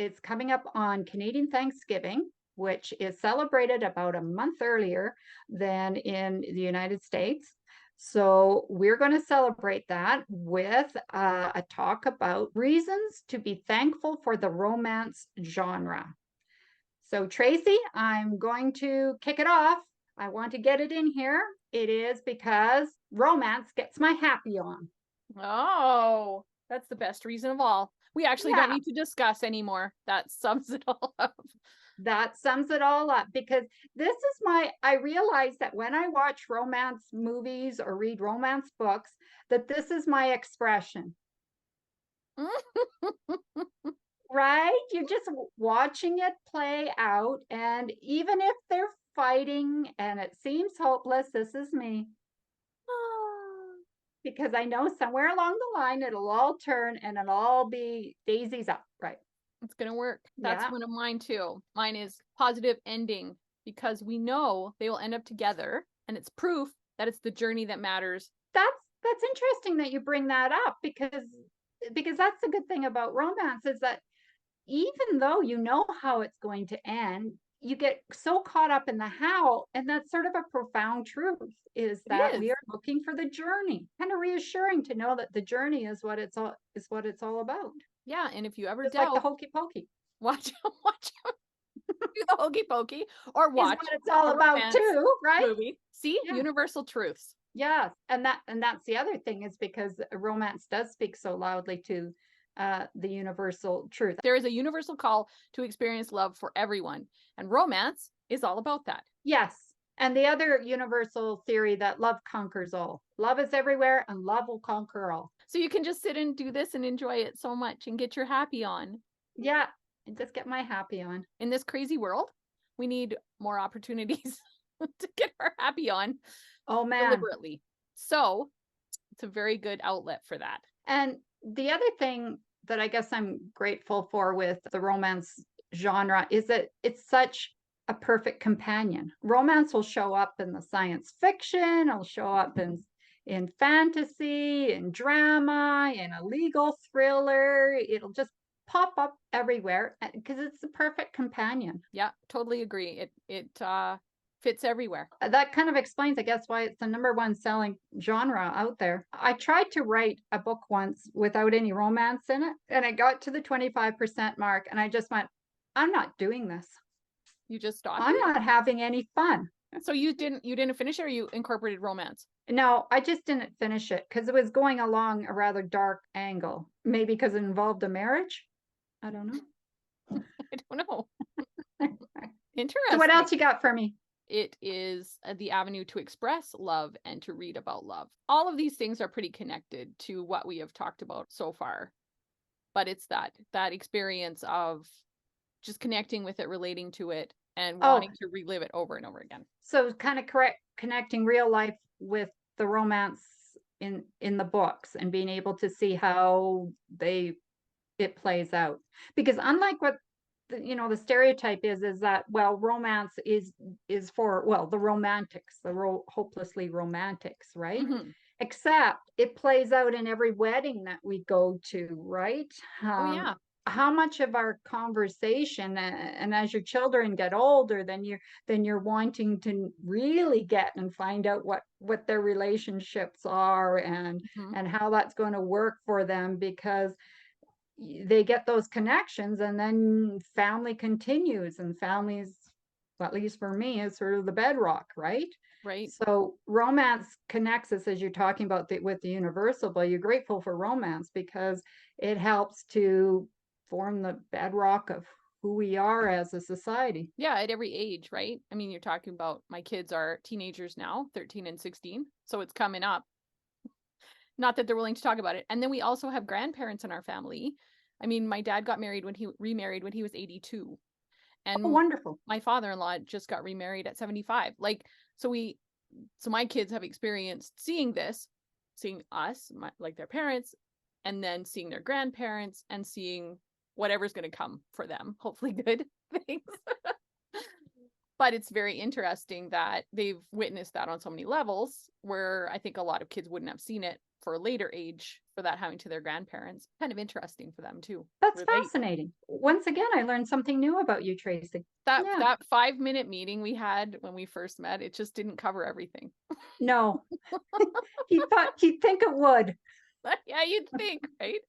it's coming up on Canadian Thanksgiving, which is celebrated about a month earlier than in the United States. So we're going to celebrate that with a talk about reasons to be thankful for the romance genre. So Tracey, I'm going to kick it off. I want to get it in here. It is because romance gets my happy on. Oh, that's the best reason of all. We actually don't need to discuss anymore. That sums it all up. That sums it all up, because I realize that when I watch romance movies or read romance books, that this is my expression. Right? You're just watching it play out. And even if they're fighting and it seems hopeless, this is me. Because I know somewhere along the line, it'll all turn and it'll all be daisies up. Right. It's going to work. That's one of mine too. Mine is positive ending, because we know they will end up together, and it's proof that it's the journey that matters. That's interesting that you bring that up, because that's the good thing about romance, is that even though you know how it's going to end, you get so caught up in the how, and that's sort of a profound truth, is that we are looking for the journey. Kind of reassuring to know that the journey is what it's all about. Yeah, and if you ever just doubt, like the hokey pokey, watch do the hokey pokey, or watch what it's all about too, right? Movie. See, universal truths. Yes, and that's the other thing, is because romance does speak so loudly to the universal truth. There is a universal call to experience love for everyone, and romance is all about that. Yes. And the other universal theory, that love conquers all. Love is everywhere, and love will conquer all. So you can just sit and do this and enjoy it so much and get your happy on. Yeah, and just get my happy on. In this crazy world, we need more opportunities to get our happy on. Oh, man. Deliberately. So it's a very good outlet for that. And the other thing that I guess I'm grateful for with the romance genre is that it's such a perfect companion. Romance will show up in the science fiction, it'll show up in fantasy, in drama, in a legal thriller. It'll just pop up everywhere because it's the perfect companion. Yeah, totally agree. It fits everywhere. That kind of explains, I guess, why it's the #1 selling genre out there. I tried to write a book once without any romance in it, and I got to the 25% mark, and I just went, I'm not doing this. You just stopped? I'm not having any fun. So you didn't finish it, or you incorporated romance? No, I just didn't finish it because it was going along a rather dark angle. Maybe because it involved a marriage. I don't know. I don't know. Interesting. So what else you got for me? It is the avenue to express love and to read about love. All of these things are pretty connected to what we have talked about so far. But it's that experience of just connecting with it, relating to it, and wanting to relive it over and over again. So kind of connecting real life with the romance in the books, and being able to see how it plays out. Because unlike what the stereotype is that, well, romance is for, well, the romantics, the hopelessly romantics, right? Mm-hmm. Except it plays out in every wedding that we go to, right? Oh yeah. How much of our conversation, and as your children get older, then you're wanting to really get and find out what their relationships are, and how that's going to work for them, because they get those connections, and then family continues, and families, at least for me, is sort of the bedrock, right? Right. So romance connects us, as you're talking about with the universal, but you're grateful for romance because it helps to form the bedrock of who we are as a society. Yeah, at every age, right? I mean, you're talking about, my kids are teenagers now, 13 and 16, so it's coming up. Not that they're willing to talk about it. And then we also have grandparents in our family. I mean, my dad got married when he remarried when he was 82. And wonderful. My father-in-law just got remarried at 75. So my kids have experienced seeing us, like their parents, and then seeing their grandparents, and seeing whatever's going to come for them, hopefully good things. But it's very interesting that they've witnessed that on so many levels, where I think a lot of kids wouldn't have seen it for a later age for that happening to their grandparents. Kind of interesting for them too. That's Relate. fascinating. Once again, I learned something new about you, Tracey. That Yeah. that 5-minute meeting we had when we first met, it just didn't cover everything. No, he'd think it would. Yeah, you'd think, right? You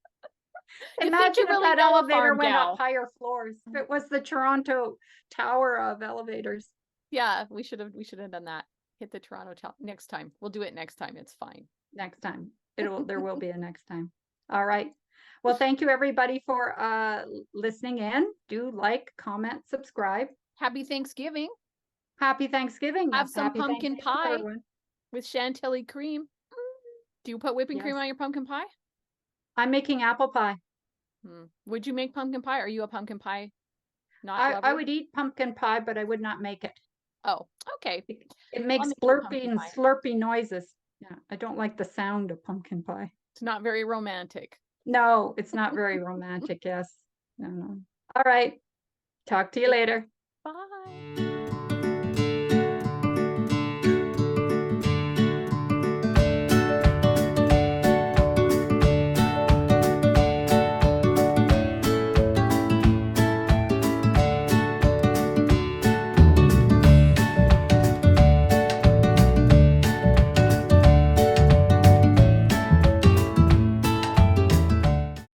think Imagine you if really that know a elevator farm went up gal. higher floors. If it was the Toronto Tower of elevators. Yeah, we should have done that. Hit the Toronto next time. We'll do it next time. It's fine. Next time. There will be a next time. All right. Well, thank you everybody for listening in. Do like, comment, subscribe. Happy Thanksgiving. Happy Thanksgiving. Have some Happy pumpkin Thanksgiving, pie everyone. with chantilly cream. Do you put whipping cream Yes. on your pumpkin pie? I'm making apple pie. Would you make pumpkin pie? Are you a pumpkin pie I lover? would eat pumpkin pie, but I would not make it. Oh, okay. It makes make you pumpkin slurpy and pie. slurpy noises. Yeah, I don't like the sound of pumpkin pie. It's not very romantic. No, it's not very romantic. Yes. No. All right. Talk to you later. Bye.